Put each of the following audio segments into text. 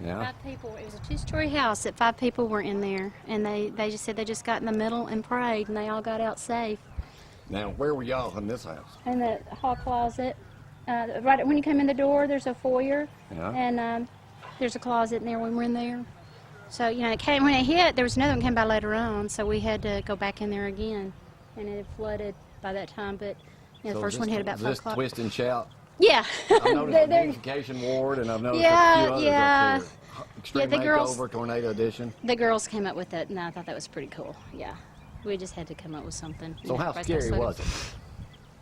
Yeah. 5 people. It was a 2-story house that 5 people were in there, and they just said they just got in the middle and prayed, and they all got out safe. Now, where were y'all in this house? In the hall closet, right when you come in the door, there's a foyer, Yeah. and there's a closet in there when we're in there. So when it hit, there was another one came by later on, so we had to go back in there again, and it had flooded by that time. But the first one hit about 5 o'clock. Twist and shout. Yeah. I've noticed the beautification ward, and I've noticed a few others up there. Extreme Makeover, Tornado Edition. The girls came up with it, and I thought that was pretty cool. Yeah, we just had to come up with something. So how scary was it?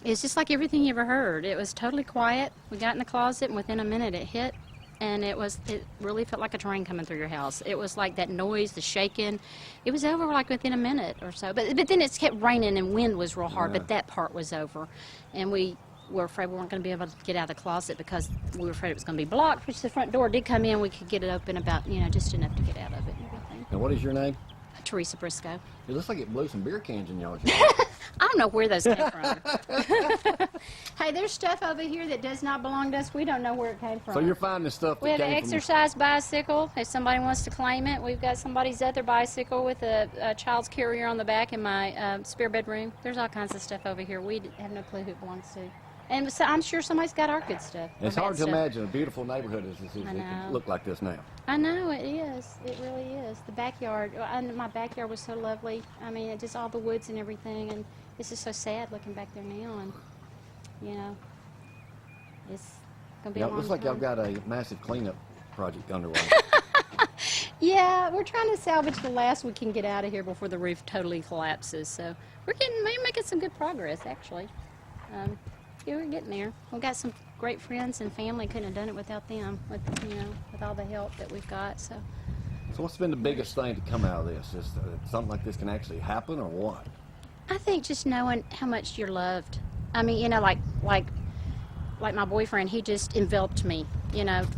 It's just like everything you ever heard. It was totally quiet. We got in the closet, and within a minute it hit, and it really felt like a train coming through your house. It was like that noise, the shaking. It was over like within a minute or so. But then it kept raining and wind was real hard. But that part was over, and we were afraid we weren't going to be able to get out of the closet because we were afraid it was going to be blocked, which the front door did come in. We could get it open about, just enough to get out of it and everything. And what is your name? Teresa Briscoe. It looks like it blew some beer cans in y'all's yard. I don't know where those came from. Hey, there's stuff over here that does not belong to us. We don't know where it came from. So you're finding stuff that We have an came from... exercise bicycle. If somebody wants to claim it, we've got somebody's other bicycle with a child's carrier on the back in my spare bedroom. There's all kinds of stuff over here. We have no clue who it belongs to. And so I'm sure somebody's got our good stuff. It's hard to imagine a beautiful neighborhood as this is. I It know. can look like this now. I know, it is. It really is. The backyard, my backyard was so lovely. I mean, just all the woods and everything, and it's just so sad looking back there now, and, it's going to be a long It looks like time. y'all got a massive cleanup project underway. Yeah, we're trying to salvage the last we can get out of here before the roof totally collapses, so we're making some good progress, actually. Yeah, we're getting there. We've got some great friends and family. Couldn't have done it without them, with all the help that we've got. So what's been the biggest thing to come out of this? Is something like this can actually happen, or what? I think just knowing how much you're loved. I mean, like my boyfriend, he just enveloped me,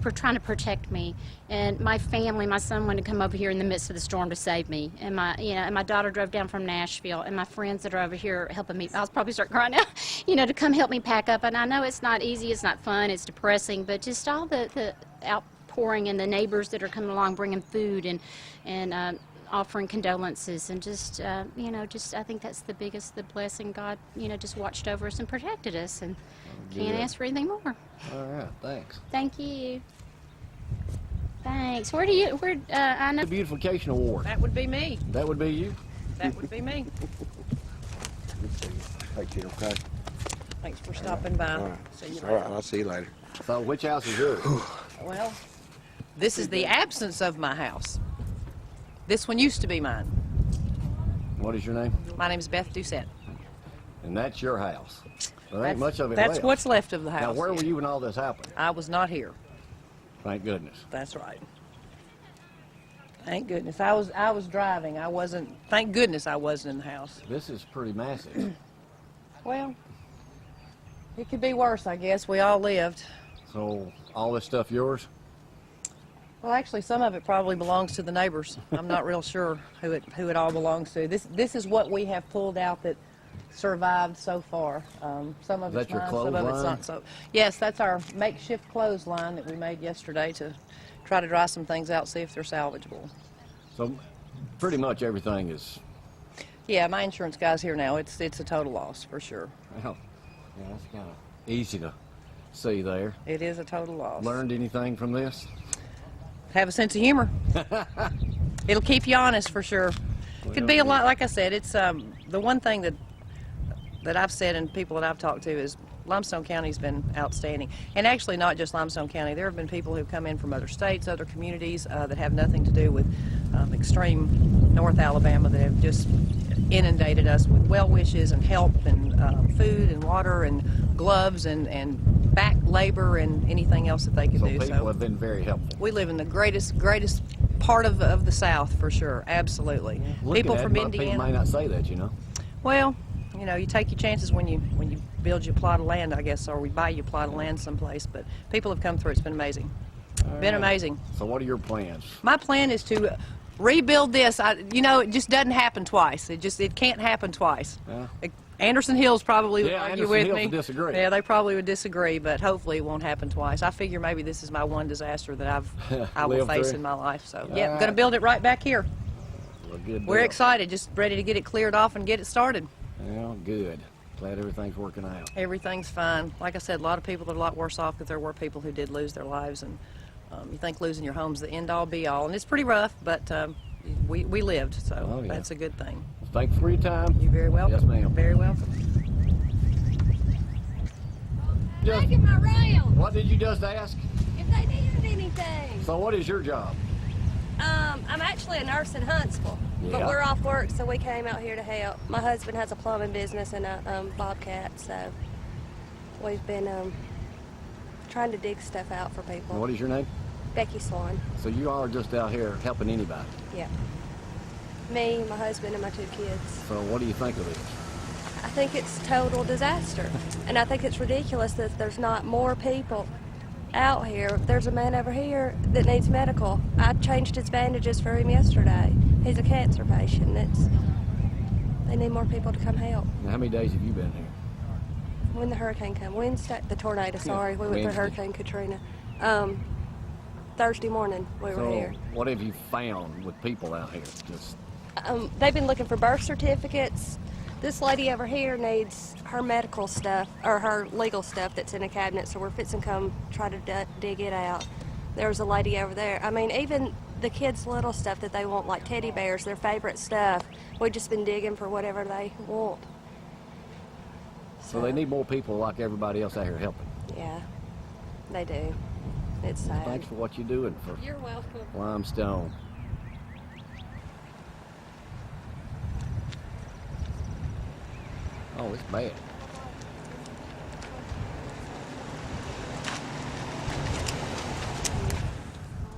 for trying to protect me. And my family, my son wanted to come over here in the midst of the storm to save me. And my daughter drove down from Nashville, and my friends that are over here helping me. I'll probably start crying now, to come help me pack up. And I know it's not easy, it's not fun, it's depressing, but just all the outpouring and the neighbors that are coming along bringing food and offering condolences, and just I think that's the blessing. God just watched over us and protected us, and can't ask for anything more. All right, thanks. Thank you. Thanks. I know The beautification award. That would be me. That would be you. That would be me. Thank you, okay? Thanks for stopping by. All right. See you All right, later. I'll see you later. So which house is yours? Well, this is the absence of my house. This one used to be mine. What is your name? My name is Beth Doucette. And that's your house. There ain't much of it That's left. what's left of the house. Now, where were you when all this happened? I was not here. Thank goodness. That's right. Thank goodness. I was driving. I wasn't. Thank goodness I wasn't in the house. This is pretty massive. Well, it could be worse, I guess. We all lived. So all this stuff yours? Well, actually, some of it probably belongs to the neighbors. I'm not real sure who it all belongs to. This is what we have pulled out that survived so far. Some of Is it's that your mine, some of it's clothesline? not so. Yes, that's our makeshift clothesline that we made yesterday to try to dry some things out, see if they're salvageable. So pretty much everything is... Yeah, my insurance guy's here now. It's a total loss for sure. Well, yeah, that's kind of easy to see there. It is a total loss. Learned anything from this? Have a sense of humor. It'll keep you honest for sure. Could be a lot. Like I said, it's the one thing that I've said and people that I've talked to is Limestone County's been outstanding. And actually not just Limestone County. There have been people who've come in from other states, other communities that have nothing to do with extreme North Alabama that have just inundated us with well wishes and help and food and water and gloves and back labor and anything else that they could do. So people have been very helpful. We live in the greatest part of the South for sure, absolutely. People from Indiana. People may not say that, Well, you take your chances when you build your plot of land, I guess, or we buy you a plot of land someplace. But people have come through. It's been amazing. Been amazing. So what are your plans? My plan is to rebuild this. It just doesn't happen twice. It can't happen twice. Yeah. Anderson Hills probably would argue Anderson with Hills me. would disagree. Yeah, they probably would disagree, but hopefully it won't happen twice. I figure maybe this is my one disaster that I will face in my life. So yeah, going to build it right back here. Well, good We're deal. excited, just ready to get it cleared off and get it started. Well, good. Glad everything's working out. Everything's fine. Like I said, a lot of people are a lot worse off because there were people who did lose their lives, and you think losing your home's the end all be all, and it's pretty rough, but we lived, so that's a good thing. Well, thanks for your time. You're very welcome. Yes, ma'am. Very welcome. Making my rounds. What did you just ask? If they needed anything. So what is your job? I'm actually a nurse in Huntsville, but Yeah. we're off work, so we came out here to help. My husband has a plumbing business and a Bobcat, so we've been trying to dig stuff out for people. And what is your name? Becky Swan. So you are just out here helping anybody. Yeah. Me, my husband, and my 2 kids. So what do you think of this? I think it's total disaster, and I think it's ridiculous that there's not more people out here. There's a man over here that needs medical. I changed his bandages for him yesterday. He's a cancer patient. They need more people to come help. Now, how many days have you been here? When the hurricane came, the tornado, sorry, we went through Wednesday. Hurricane Katrina. Thursday morning we were here. What have you found with people out here? Just They've been looking for birth certificates. This lady over here needs her medical stuff, or her legal stuff that's in a cabinet, so we're fixing to come try to dig it out. There's a lady over there. I mean, even the kids' little stuff that they want, like teddy bears, their favorite stuff, we've just been digging for whatever they want. so they need more people like everybody else out here helping. Yeah, they do. It's sad. Thanks for what you're doing for You're welcome. Limestone. Oh, it's bad.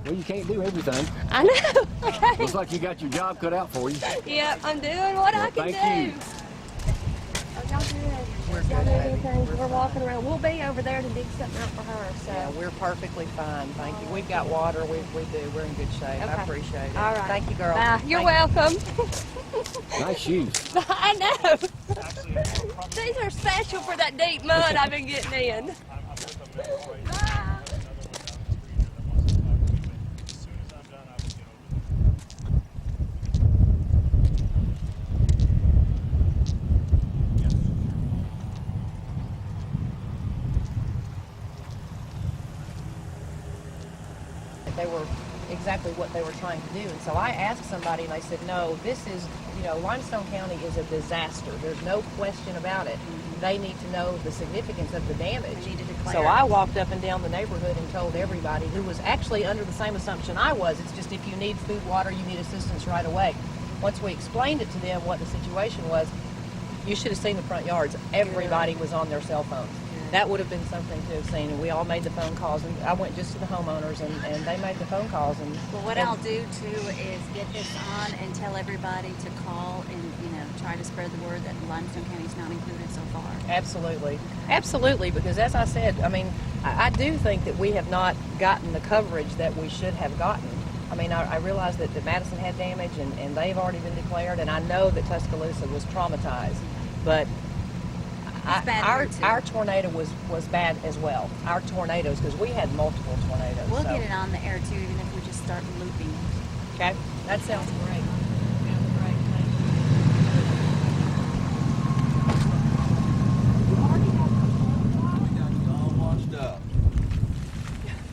Well, you can't do everything. I know. Okay. Looks like you got your job cut out for you. Yep, I'm doing what I can thank do. you. Are y'all good? Y'all need anything? We're walking around. We'll be over there to dig something out for her. So. Yeah, we're perfectly fine, thank you. We've got water, we do, we're in good shape. I Okay. appreciate it. All right. Thank you, girl. Bye. You're Thank welcome. Nice shoes. I know. These are special for that deep mud I've been getting in. Bye. They were exactly what they were trying to do. And so I asked somebody and they said, no, this is, Limestone County is a disaster. There's no question about it. They need to know the significance of the damage. So I walked up and down the neighborhood and told everybody who was actually under the same assumption I was. It's just if you need food, water, you need assistance right away. Once we explained it to them what the situation was, you should have seen the front yards. Everybody was on their cell phones. That would have been something to have seen, and we all made the phone calls, and I went just to the homeowners, and they made the phone calls. And Well, what I'll do too is get this on and tell everybody to call and try to spread the word that Limestone County is not included so far. Absolutely, absolutely, because as I said, I do think that we have not gotten the coverage that we should have gotten. I realize that Madison had damage, and they've already been declared, and I know that Tuscaloosa was traumatized, but our tornado was bad as well. Our tornadoes, because we had multiple tornadoes. We'll get it on the air too, even if we just start looping. Okay, that sounds great.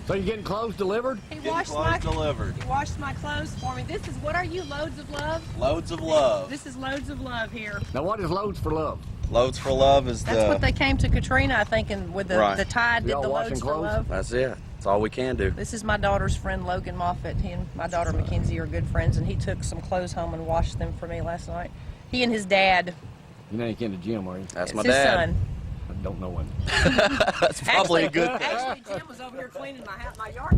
So you're getting clothes delivered? He Getting washed clothes delivered. He washed my clothes for me. This is, what are you, Loads of Love? Loads of love. This is Loads of Love here. Now, what is Loads for Love? Loads for love is That's what they came to Katrina, I think, and with the, Right. the tide did Y'all the washing Loads for clothes? Love. That's it. That's all we can do. This is my daughter's friend, Logan Moffett. He and my daughter, Mackenzie, are good friends, and he took some clothes home and washed them for me last night. He and his dad. You ain't in the gym, are you? That's It's my his dad. son. I don't know him. That's probably a good thing. Actually, Jim was over here cleaning my yard.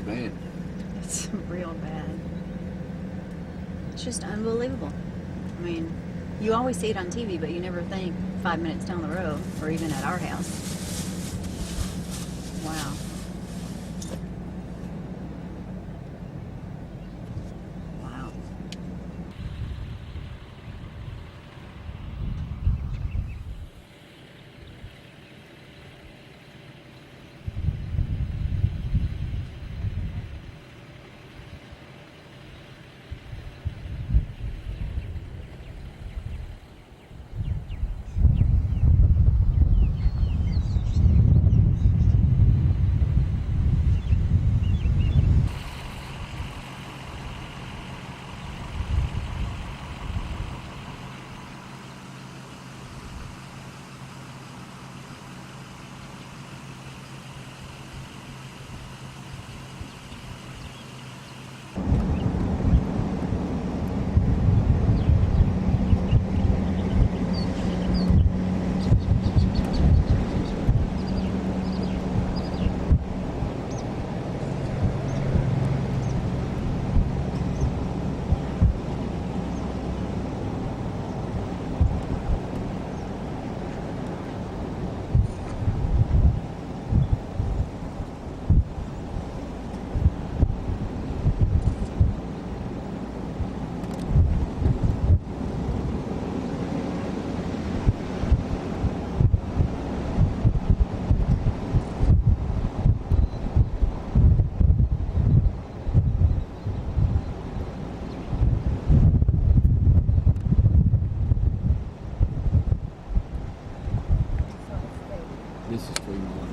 bad. It's real bad. It's just unbelievable. I mean, you always see it on TV, but you never think 5 minutes down the road, or even at our house. Wow. Wow. This is Treemont.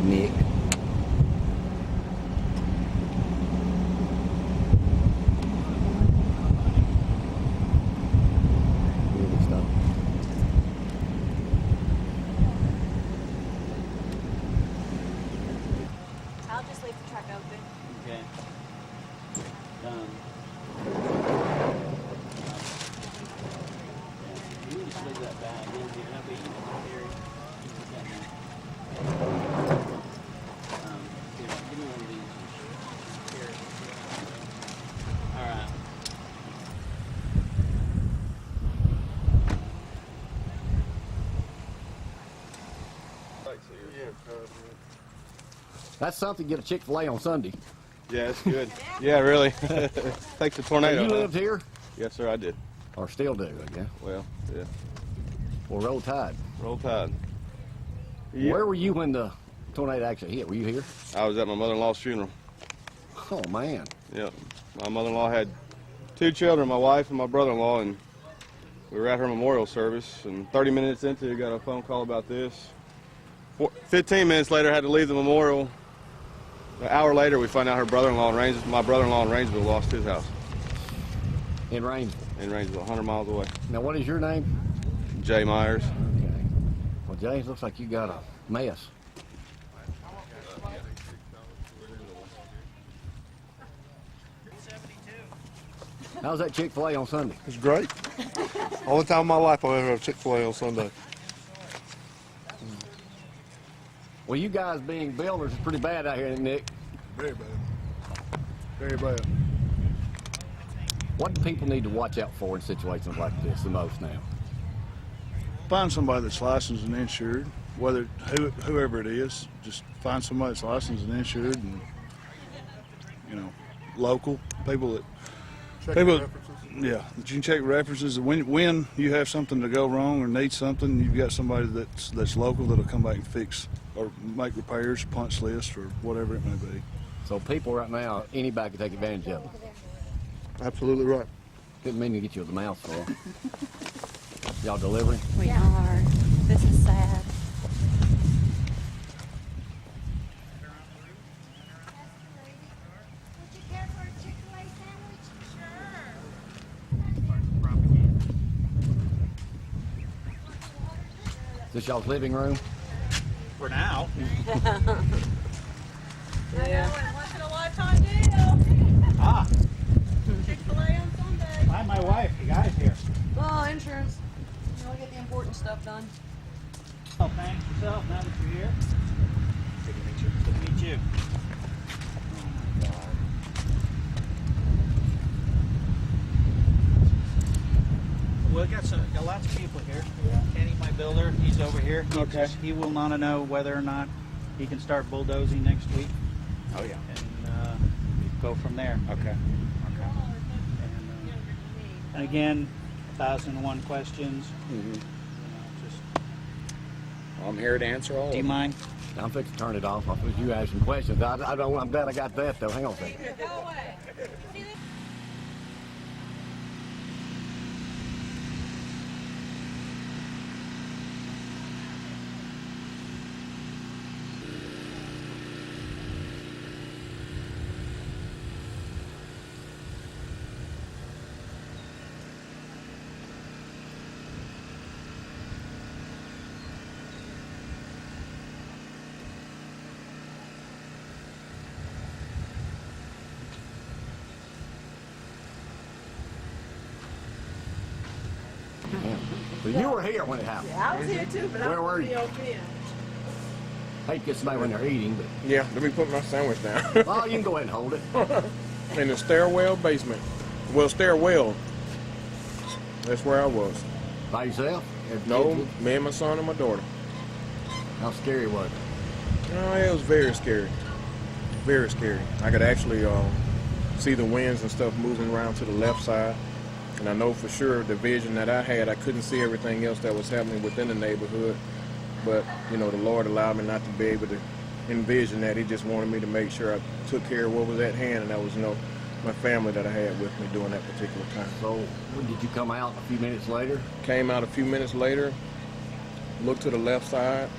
Nick. Really stuff. I'll just leave the truck open. Okay. Done. You can just leave that bag in here. That'll be easy to carry. Here, give me one of these. Here. All right. That's something. Get a Chick-fil-A on Sunday. Yeah, it's good. Yeah, really. Thanks to tornado. You huh? lived here, Yes, sir, I did. or still do, I guess. Well, yeah. Or Roll Tide. Roll Tide. Where were you when the tornado actually hit? Were you here? I was at my mother-in-law's funeral. Oh man. Yeah. My mother-in-law had 2 children, my wife and my brother-in-law, and we were at her memorial service, and 30 minutes into it, got a phone call about this. 15 minutes later, I had to leave the memorial. An hour later, we find out my brother-in-law in Rainsville lost his house. In Rainsville. In Rainsville, 100 miles away. Now, what is your name? Jay Myers. Okay. Well, James, looks like you got a mess. How's that Chick-fil-A on Sunday? It's great. Only time in my life I'll ever have Chick-fil-A on Sunday. Well, you guys being builders is pretty bad out here, isn't it, Nick? Very bad. Very bad. What do people need to watch out for in situations like this the most now? Find somebody that's licensed and insured, whoever it is. Just find somebody that's licensed and insured, and local people that Yeah, that you can check references. When you have something to go wrong or need something, you've got somebody that's local that'll come back and fix or make repairs, punch lists, or whatever it may be. So people right now, anybody can take advantage of it. Absolutely right. Didn't mean to get you with the mouthful. Y'all delivering? We are. This is sad. Is this y'all's living room? For now. Once in a lifetime deal. Ah, Chick-fil-A on Sunday. I'm my wife. You guys here. Oh, insurance. You want to get the important stuff done. Oh, thanks yourself now that you're here. Good to meet you. Good to meet you. Well, got lots of people here. Kenny, my builder, he's over here. He will want to know whether or not he can start bulldozing next week. Oh yeah. And go from there. Okay. And again, 1,001 questions. Mm-hmm. Just, I'm here to answer all. do you mind? I'm fixing to turn it off. I was you asking questions. I'm glad I got that though. Hang on a second. Go away. So you were here when it happened. Yeah, I was here too, but Where were you? okay. Hate to get somebody when they're eating, but Yeah, let me put my sandwich down. well, you can go ahead and hold it. In the stairwell basement. Well, stairwell. That's where I was. By yourself? No, me and my son and my daughter. How scary was it? Oh, it was very scary. Very scary. I could actually see the winds and stuff moving around to the left side. And I know for sure the vision that I had, I couldn't see everything else that was happening within the neighborhood. But, you know, the Lord allowed me not to be able to envision that. He just wanted me to make sure I took care of what was at hand, and that was, you know, my family that I had with me during that particular time. So when did you come out a few minutes later? Came out a few minutes later, looked to the left side.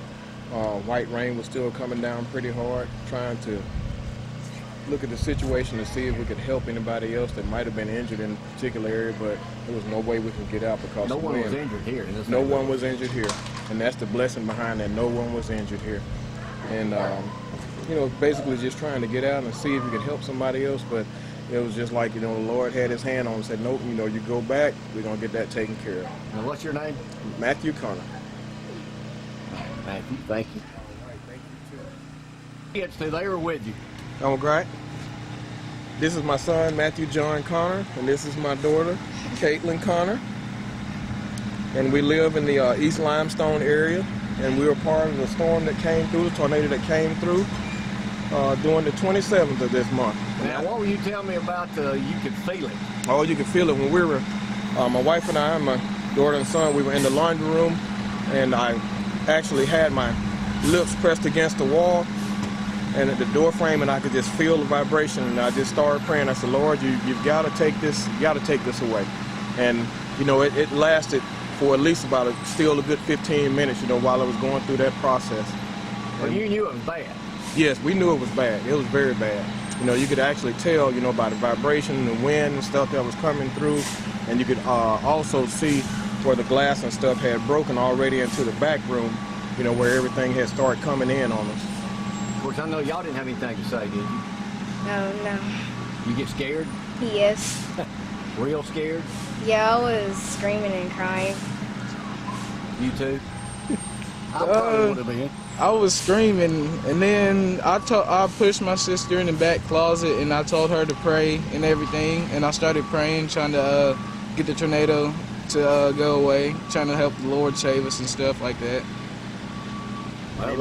White rain was still coming down pretty hard, trying to look at the situation to see if we could help anybody else that might have been injured in a particular area, but there was no way we could get out because No of the one was wind. injured here. In this No neighborhood. one was injured here, and that's the blessing behind that. No one was injured here, and you know, basically just trying to get out and see if we could help somebody else. But it was just like, you know, the Lord had His hand on and said, "Nope, you know, you go back. We're gonna get that taken care of." Now, what's your name? Matthew Connor. Matthew. Thank you. Kids, they were with you. Oh, great. This is my son, Matthew John Connor, and this is my daughter, Caitlin Connor. And we live in the East Limestone area, and we were part of the storm that came through, the tornado that came through during the 27th of this month. Now, what were you telling me about you could feel it? Oh, you could feel it when we were, my wife and I, my daughter and son, we were in the laundry room, and I actually had my lips pressed against the wall and at the door frame, and I could just feel the vibration, and I just started praying. I said, Lord, you've got to take this, away. And, you know, it lasted for at least about still a good 15 minutes, you know, while I was going through that process. Well, you knew it was bad. Yes, we knew it was bad. It was very bad. You know, you could actually tell, you know, by the vibration and the wind and stuff that was coming through, and you could also see where the glass and stuff had broken already into the back room, you know, where everything had started coming in on us. Of course, I know y'all didn't have anything to say, did you? No. You get scared? Yes. Real scared? Yeah, I was screaming and crying. You too? I probably would have been. I was screaming, and then I pushed my sister in the back closet, and I told her to pray and everything, and I started praying, trying to get the tornado to go away, trying to help the Lord save us and stuff like that. Well,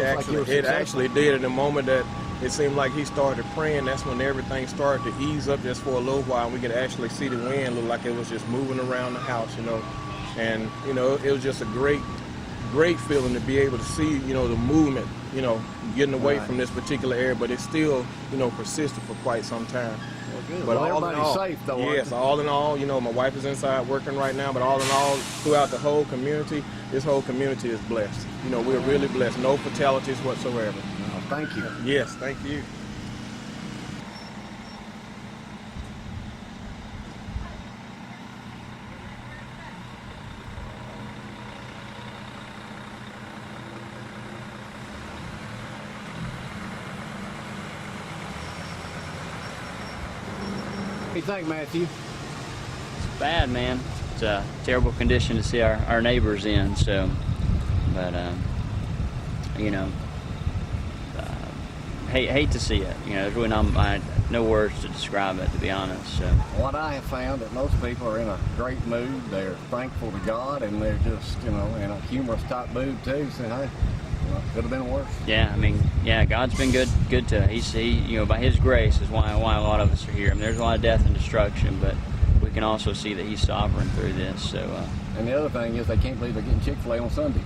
It actually did. In the moment that it seemed like he started praying. That's when everything started to ease up just for a little while. We could actually see the wind look like it was just moving around the house, you know. And, you know, it was just a great feeling to be able to see, you know, the movement, you know, getting away from this particular area, but it still, you know, persisted for quite some time. Well, good. But Well, all in everybody's all, safe, though. yes, all in all, you know, my wife is inside working right now, but all in all, throughout the whole community, this whole community is blessed. You know, we're really blessed. No fatalities whatsoever. Oh, thank you. Yes, thank you. What do you think, Matthew? It's bad, man. It's a terrible condition to see our neighbors in. So, but you know, hate to see it. You know, there's really no words to describe it, to be honest. So, what I have found that most people are in a great mood. They're thankful to God, and they're just, you know, in a humorous type mood too. Saying, hey, well, could have been worse. Yeah, I mean, yeah, God's been good to us. He, you know, by His grace is why a lot of us are here. I mean, there's a lot of death and destruction, but we can also see that He's sovereign through this. So, and the other thing is, they can't believe they're getting Chick-fil-A on Sunday.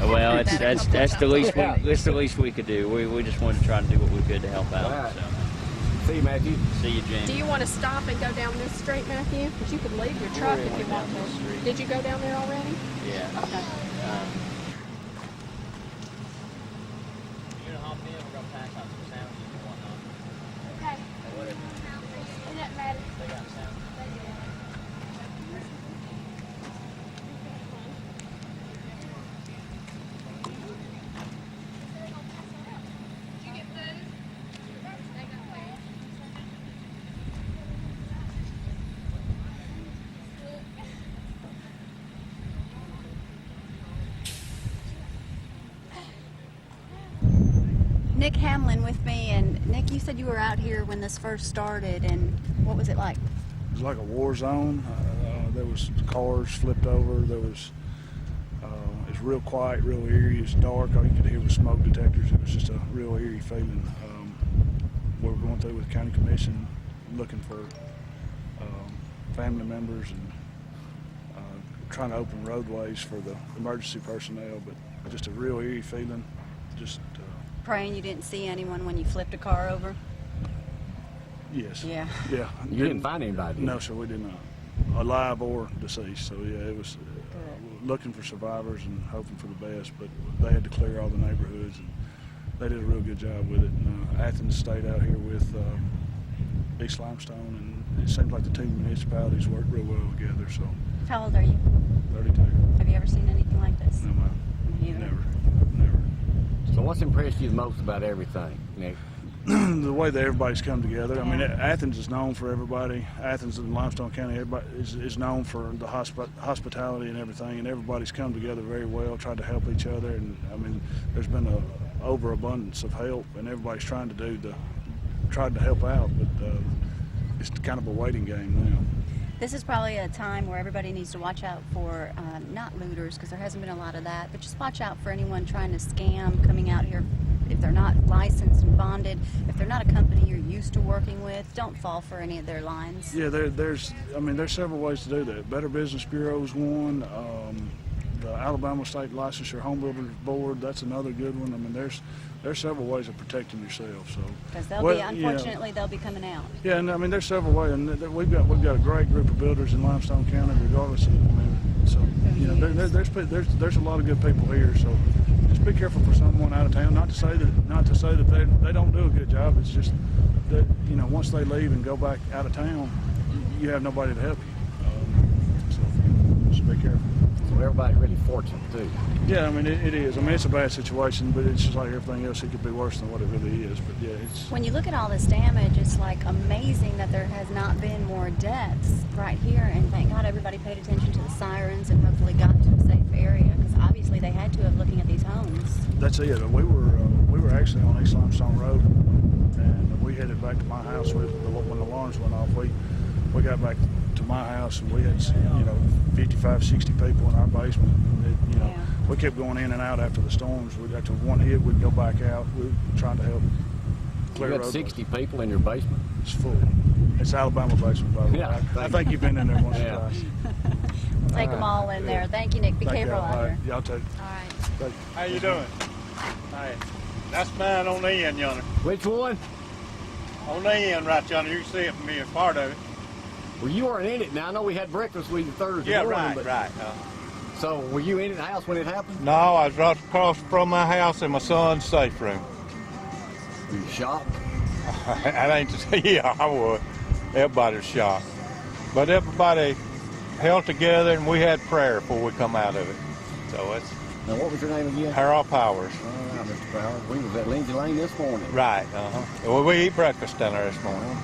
Well, that's the least we could do. We just wanted to try to do what we could to help out. Right. So. See you, Matthew. See you, Jane. Do you want to stop and go down this street, Matthew? Because you could leave your truck if you want to. Did you go down there already? Yeah. Okay. You're gonna hop in. We're gonna pack out some sandwiches and whatnot. Okay. Whatever. It doesn't matter. They got sandwiches. Nick Hamlin with me, and Nick, you said you were out here when this first started, and what was it like? It was like a war zone. There was cars flipped over. There was it's real quiet, real eerie. It's dark. All you could hear was smoke detectors. It was just a real eerie feeling. We were going through with the county commission, looking for family members and trying to open roadways for the emergency personnel. But just a real eerie feeling. Just Praying you didn't see anyone when you flipped a car over? yes. Yeah. Yeah. You didn't find anybody? No, sir, we did not. Alive or deceased. So yeah, it was looking for survivors and hoping for the best. But they had to clear all the neighborhoods, and they did a real good job with it. And, Athens stayed out here with East Limestone, and it seems like the two municipalities worked real well together. So. How old are you? 32. Have you ever seen anything like this? No, ma'am. Me either. Never. So what's impressed you the most about everything, Nick? The way that everybody's come together. I mean, Athens is known for everybody. Athens in Limestone County, everybody is known for the hospitality and everything, and everybody's come together very well, tried to help each other. And I mean, there's been a overabundance of help, and everybody's tried to help out, but it's kind of a waiting game now. This is probably a time where everybody needs to watch out for not looters, because there hasn't been a lot of that, but just watch out for anyone trying to scam coming out here. If they're not licensed and bonded, if they're not a company you're used to working with, don't fall for any of their lines. Yeah, there's several ways to do that. Better Business Bureau is one. The Alabama State Licensure Home Builders Board, that's another good one. I mean, there's several ways of protecting yourself. So because unfortunately they'll be coming out. Yeah, and I mean there's several ways, and we've got a great group of builders in Limestone County, regardless of. I mean, so you know, there's a lot of good people here. So just be careful for someone out of town. Not to say that they don't do a good job. It's just that, you know, once they leave and go back out of town, you have nobody to help you. So just be careful. So everybody's really fortunate too. Yeah, I mean it is. I mean it's a bad situation, but it's just like everything else. It could be worse than what it really is. But yeah, it's. When you look at all this damage, it's like amazing that there has not been more deaths right here. And thank God everybody paid attention to the sirens and hopefully got to a safe area, because obviously they had to have looking at these homes. That's it. We were actually on East Limestone Road, and we headed back to my house when the alarms went off. We got back to my house, and we had 55, 60 people in our basement. We kept going in and out after the storms. After one hit, we'd go back out. We were trying to help clear You had road. 60 people in your basement. It's full. It's Alabama basement, by the way. Yeah, I think you've been in there once Yeah. or twice. Take them all in there. Thank you, Nick. Be Thank careful y'all. out All right, here. y'all too. All right. Thank you. How you doing? Hey, that's mine on the end yonder. Which one? On the end right yonder. You can see it from me, a part of it. Well, you weren't in it. Now, I know we had breakfast with you Thursday Yeah, morning. right, but- right. So, were you in the house when it happened? No, I was right across from my house in my son's safe room. Were you shocked? I ain't to say, yeah, I would. Everybody was shocked. But everybody held together and we had prayer before we come out of it. So it's. Now, what was your name again? Harold Powers. All right, Mr. Powers. We was at Lindsay Lane this morning. Right, Well, we eat breakfast down there this morning.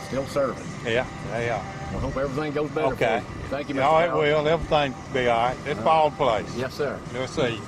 Still serving. Yeah, yeah. I hope everything goes better Okay. for you. Thank you, Mr. No, it Powers. will. Everything will be all right. It's fall place. Yes, sir. We'll see.